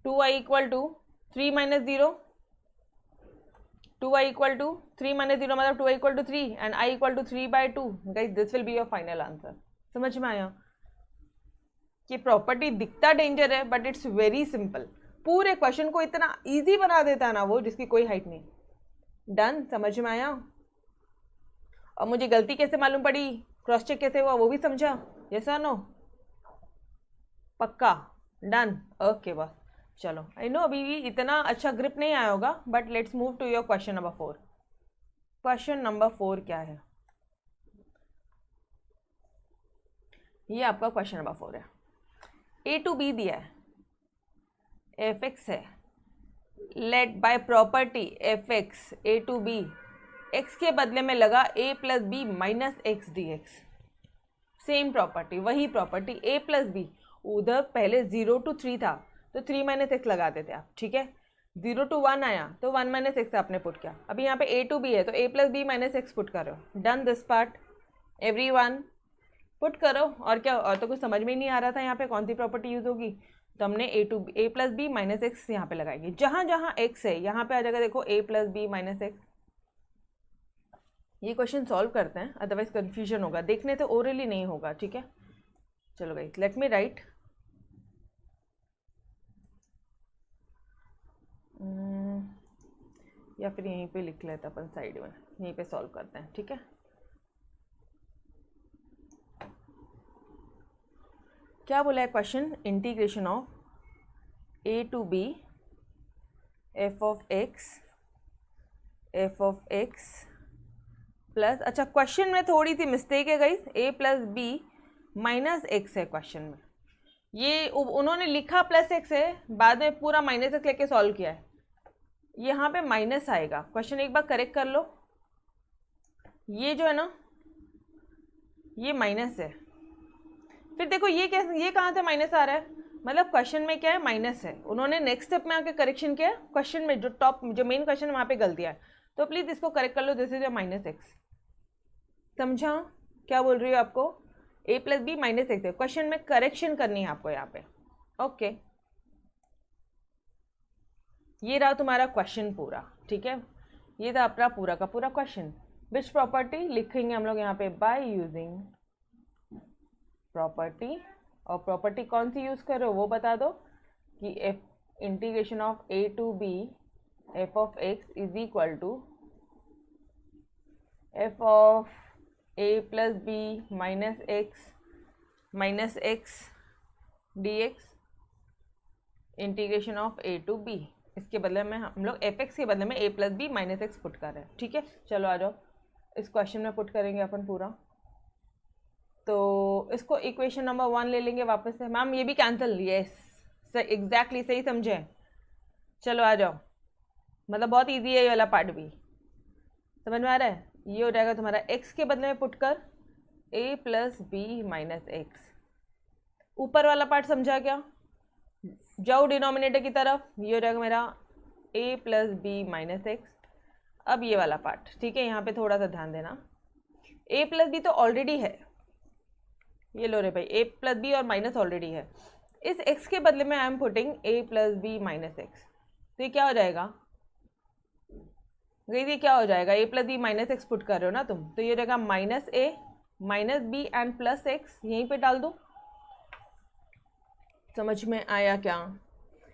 2i equal to 3 minus 0, 2i equal to 3 minus 0 मतलब 2i equal to 3 and i equal to 3/2। Guys this will be your final answer. समझ में आया? कि प्रॉपर्टी दिखता डेंजर है बट इट्स वेरी सिंपल, पूरे क्वेश्चन को इतना इजी बना देता है ना वो, जिसकी कोई हाइट नहीं। डन? समझ में आया? और मुझे गलती कैसे मालूम पड़ी, क्रॉस चेक कैसे हुआ वो भी समझा? यस और नो? पक्का? डन? ओके बॉस, चलो। आई नो अभी भी इतना अच्छा ग्रिप नहीं आया होगा, but let's move to your question number 4। Question number 4 क्या है? ये आपका क्वेश्चन नंबर 4 है। a to b दिया है, fx है, let by property fx a to b, x के बदले में लगा a plus b minus x D x. Same property, वही प्रॉपर्टी a प्लस बी, उधर पहले 0 to 3 था तो 3 माइनस एक्स लगा देते आप, ठीक है। 0 to 1 आया तो 1 माइनस एक्स आपने पुट किया। अभी यहाँ पे a to b है तो a plus b minus x put करो। Done this part, everyone put करो। और क्या, और तो कुछ समझ में ही नहीं आ रहा था यहाँ पे कौन सी प्रॉपर्टी यूज होगी, तो हमने a plus b minus x यहाँ पे लगाएंगे। जहाँ जहाँ x है यहाँ पे आ जाएगा, देखो a plus b minus x. ये क्वेश्चन सॉल्व करते हैं, अदरवाइज कंफ्यूजन होगा, देखने से ओरली नहीं होगा, ठीक है। चलो गाइस लेट मी राइट। या फिर यहीं पे लिख लेते अपन साइड में, यहीं पे सॉल्व करते हैं, ठीक है। क्या बोला है question? Integration of a to b f of x plus, अच्छा क्वेश्चन में थोड़ी सी मिस्टेक है guys, a plus b minus x है क्वेश्चन में, ये उन्होंने लिखा प्लस एक्स है, बाद में पूरा माइनस एक्स लेके सॉल्व किया है, यहाँ पे माइनस आएगा। क्वेश्चन एक बार करेक्ट कर लो, ये जो है ना ये माइनस है, फिर देखो ये कैसे, ये कहाँ से माइनस आ रहा है, मतलब क्वेश्चन में क्या है माइनस है, उन्होंने नेक्स्ट स्टेप में आके करेक्शन किया, क्वेश्चन में जो टॉप जो मेन क्वेश्चन वहाँ पे गलतियाँ है, तो प्लीज़ इसको करेक्ट कर लो, दिस इज माइनस एक्स। समझा क्या बोल रही हो आपको, a plus b minus x है, क्वेश्चन में करेक्शन करनी है आपको यहाँ पे। ओके ये रहा तुम्हारा क्वेश्चन पूरा, ठीक है, ये था अपना पूरा का पूरा क्वेश्चन। विच प्रॉपर्टी लिखेंगे हम लोग यहाँ पे, बाय यूजिंग प्रॉपर्टी, और प्रॉपर्टी कौन सी यूज कर रहे हो वो बता दो, कि f integration of a to b f of x is equal to f of a plus b minus x D x integration of a to b. इसके बदले में हम लोग एफ एक्स के बदले में a plus b minus x put कर रहे हैं, ठीक है। चलो आ जाओ, इस क्वेश्चन में पुट करेंगे अपन पूरा, तो इसको इक्वेशन नंबर 1 ले लेंगे वापस से। मैम ये भी कैंसिल, यस एग्जैक्टली सही समझे। चलो आ जाओ, मतलब बहुत इजी है ये वाला पार्ट भी, समझ में आ रहा है। ये हो जाएगा तुम्हारा x के बदले में पुट कर a plus b minus x. ऊपर वाला पार्ट समझा क्या, जाओ डिनोमिनेटर की तरफ, ये हो जाएगा मेरा a plus b minus x. अब ये वाला पार्ट, ठीक है, यहाँ पे थोड़ा सा ध्यान देना, a प्लस बी तो ऑलरेडी है, ये लो रे भाई, a प्लस बी और माइनस ऑलरेडी है, इस x के बदले में I am putting a plus b minus x. तो ये क्या हो जाएगा, गई, ये क्या हो जाएगा, a plus b minus x put कर रहे हो ना तुम, तो ये हो जाएगा minus a minus b and plus x, यहीं पे डाल दो। समझ में आया क्या,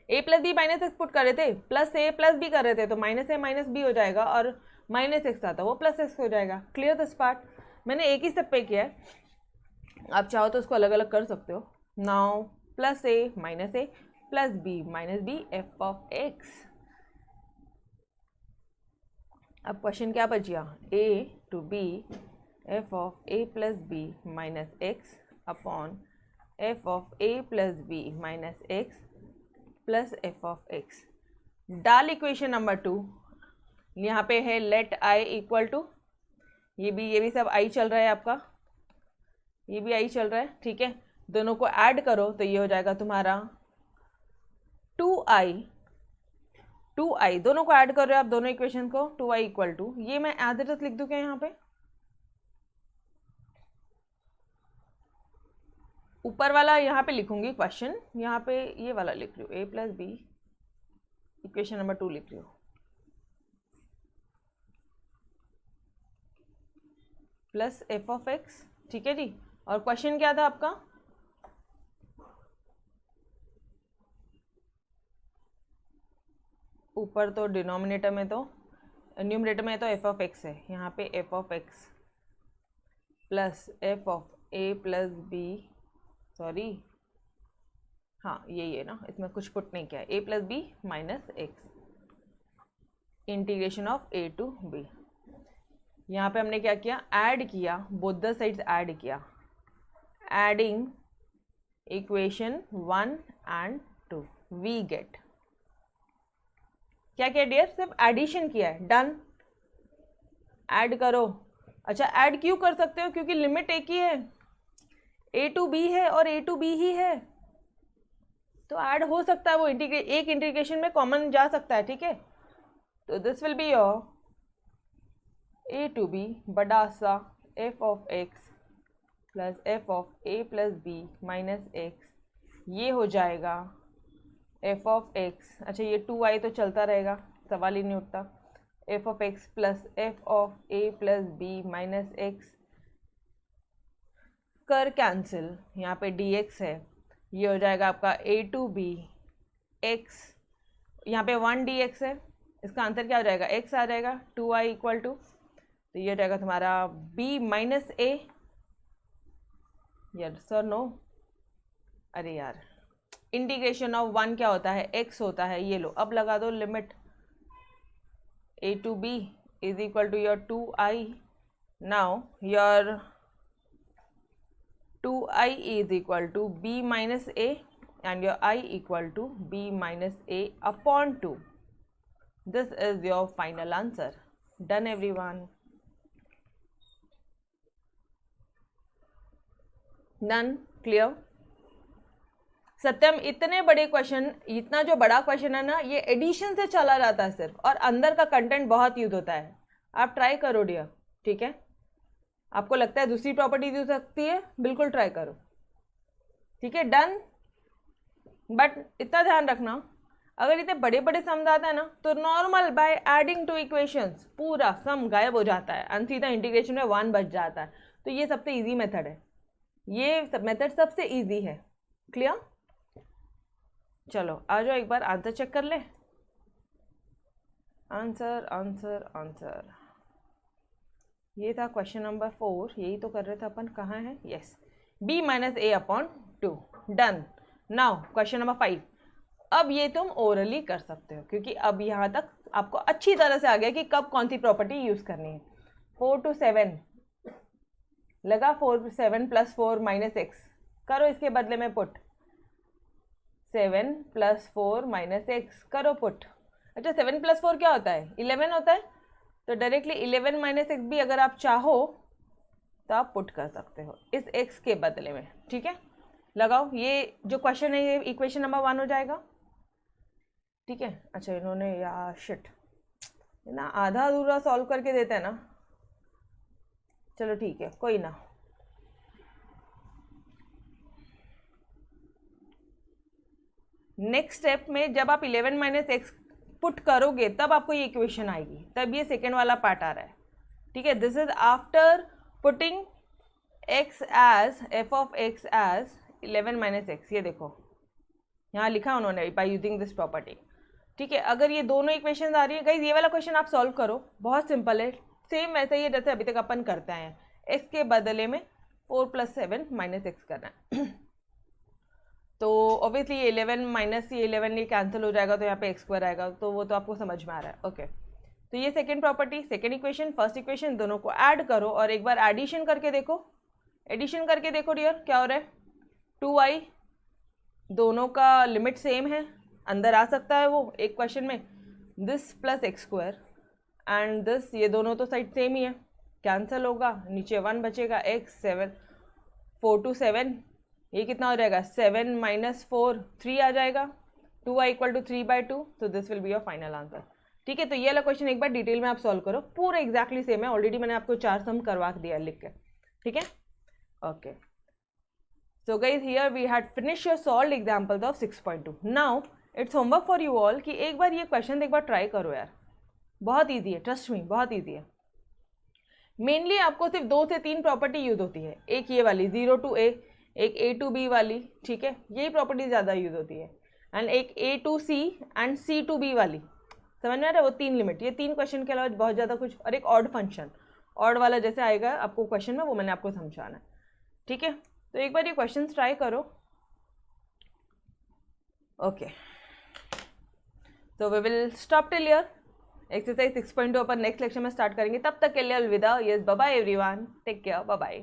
a plus b minus x put कर रहे थे, प्लस ए प्लस बी कर रहे थे, तो माइनस ए माइनस बी हो जाएगा, और माइनस एक्स आता वो प्लस एक्स हो जाएगा। क्लियर दिस पार्ट, मैंने एक ही स्टेप पे किया है, आप चाहो तो उसको अलग अलग कर सकते हो। Now plus a plus b minus b f of x. अब क्वेश्चन क्या बच गया, a to b f of a plus b minus x upon f of a plus b minus x plus f of x. डाल इक्वेशन नंबर 2, यहाँ पे है लेट आई इक्वल टू, ये भी सब आई चल रहा है आपका, ये भी आई चल रहा है, ठीक है। दोनों को ऐड करो तो ये हो जाएगा तुम्हारा 2i, दोनों को ऐड कर रहे हो आप, दोनों इक्वेशन को, 2i इक्वल टू, ये मैं एज इट इज लिख दूं क्या यहाँ पे, ऊपर वाला यहाँ पे लिखूंगी क्वेश्चन, यहाँ पे ये वाला लिख रही हूँ, a plus b equation number 2 लिख रही हूँ, प्लस एफ ऑफ एक्स, ठीक है जी। और क्वेश्चन क्या था आपका, ऊपर तो डिनोमिनेटर में तो, न्यूमरेटर में तो एफ ऑफ एक्स है, यहाँ पे f of x plus f of a plus b, sorry हाँ यही है ना, इसमें कुछ पुट नहीं किया है, a plus b minus x integration of a to b. यहाँ पे हमने क्या किया, ऐड किया, बोथ द साइड्स ऐड किया, adding equation 1 and 2 we get, क्या किया डियर, सिर्फ एडिशन किया है, डन। ऐड करो, अच्छा ऐड क्यों कर सकते हो, क्योंकि लिमिट एक ही है, ए टू बी है और ए टू बी ही है, तो ऐड हो सकता है, वो एक इंटीग्रेशन में कॉमन जा सकता है, ठीक है। तो this will be your a to b बड़ा सा f of x plus f of a plus b minus x, ये हो जाएगा एफ ऑफ एक्स, अच्छा ये 2i तो चलता रहेगा, सवाल ही नहीं उठता, f of x plus f of a plus b minus x, कर कैंसिल, यहाँ पे dx है, ये हो जाएगा आपका ए टू बी एक्स, यहाँ पे 1 dx है, इसका आंसर क्या हो जाएगा, x आ जाएगा, 2i इक्वल टू, तो ये हो जाएगा तुम्हारा b माइनस ए, यार सर नो, अरे यार इंटीग्रेशन ऑफ 1 क्या होता है, x होता है, ये लो अब लगा दो limit, a to b is equal to your 2i, now your 2i is equal to b minus a and your I equal to b minus a upon 2. This is your final answer. Done everyone? Done? Clear? सत्यम, इतने बड़े क्वेश्चन, इतना जो बड़ा क्वेश्चन है ना, ये एडिशन से चला जाता है सिर्फ, और अंदर का कंटेंट बहुत यूज होता है. आप ट्राई करो डियर, ठीक है? आपको लगता है दूसरी प्रॉपर्टी यूज हो सकती है, बिल्कुल ट्राई करो, ठीक है? डन? बट इतना ध्यान रखना, अगर इतने बड़े बड़े सम आता है ना, तो normal by adding two equations पूरा सम गायब हो जाता है, और सीधा इंटीग्रेशन में 1 बच जाता है. तो ये सबसे इजी मेथड है, ये मेथड सबसे इजी है. क्लियर? चलो आ जाओ एक बार आंसर चेक कर ले. आंसर आंसर आंसर, ये था क्वेश्चन नंबर 4, यही तो कर रहे थे अपन. कहाँ है? Yes, b minus a upon 2. Done. Now question number 5. अब ये तुम ओरली कर सकते हो, क्योंकि अब यहाँ तक आपको अच्छी तरह से आ गया कि कब कौन सी प्रॉपर्टी यूज करनी है. 4 to 7 लगा, 4 7 प्लस 4 माइनस एक्स. करो इसके बदले में पुट 7 प्लस 4 माइनस एक्स. करो पुट. अच्छा, 7 प्लस 4 क्या होता है? 11 होता है. तो डायरेक्टली 11 माइनस एक्स भी अगर आप चाहो तो आप पुट कर सकते हो इस एक्स के बदले में. ठीक है, लगाओ. ये जो क्वेश्चन है ये इक्वेशन नंबर 1 हो जाएगा. ठीक है. अच्छा, इन्होंने यार शिट ना आधा अधूरा सॉल्व करके देते हैं ना. चलो ठीक है, कोई ना. नेक्स्ट स्टेप में जब आप 11 माइनस एक्स पुट करोगे तब आपको ये इक्वेशन आएगी, तब ये सेकेंड वाला पार्ट आ रहा है. ठीक है, this is after putting x as f of x as 11 minus x. ये देखो यहाँ लिखा उन्होंने बाय यूजिंग दिस प्रॉपर्टी. ठीक है, अगर ये दोनों इक्वेशन आ रही है गाइज, ये वाला क्वेश्चन आप सॉल्व करो, बहुत सिंपल है. सेम वैसे ही जैसे अभी तक अपन करते हैं. एक्स के बदले में 4 प्लस 7 माइनस एक्स करना है. तो ऑब्वियसली ये 11 माइनस ये 11 ये कैंसिल हो जाएगा, तो यहाँ पे एक्स स्क्वायर आएगा. तो वो तो आपको समझ में आ रहा है. ओके, तो ये second property, second equation, first equation, दोनों को ऐड करो और एक बार एडिशन करके देखो. एडिशन करके देखो डियर, क्या हो रहा है? 2i, दोनों का लिमिट सेम है, अंदर आ सकता है वो एक क्वेश्चन में. This plus x square and this, ये दोनों तो साइड सेम ही है, कैंसिल होगा, नीचे 1 बचेगा. एक्स 7 4 to 7, ये कितना हो जाएगा? 7 माइनस 4 3 आ जाएगा. 2i equal to 3/2. तो this will be your final answer. ठीक है, तो ये वाला क्वेश्चन एक बार डिटेल में आप सॉल्व करो, पूरा एग्जैक्टली सेम है. ऑलरेडी मैंने आपको 4 सम करवा दिया लिख के. ठीक है, okay. So guys, here we had finished your solved examples of 6.2. Now it's homework for you all कि एक बार ये क्वेश्चन एक बार ट्राई करो यार, बहुत इजी है, ट्रस्ट मी, बहुत इजी है. मेनली आपको सिर्फ 2 से 3 प्रॉपर्टी यूज होती है. एक ये वाली 0 to a, एक a to b वाली. ठीक है, यही प्रॉपर्टी ज़्यादा यूज होती है. एंड एक a to c and c to b वाली. समझ में आ रहा है? वो 3 लिमिट, ये 3 क्वेश्चन के अलावा बहुत ज़्यादा कुछ. और एक ऑड फंक्शन, ऑड वाला जैसे आएगा आपको क्वेश्चन में, वो मैंने आपको समझाना है. ठीक है, तो एक बार ये क्वेश्चंस ट्राई करो. ओके, तो we will stop till here. Exercise 6.2 अपन नेक्स्ट लेक्चर में स्टार्ट करेंगे. तब तक के लिए अलविदा. Yes, bye bye everyone, take care, bye bye.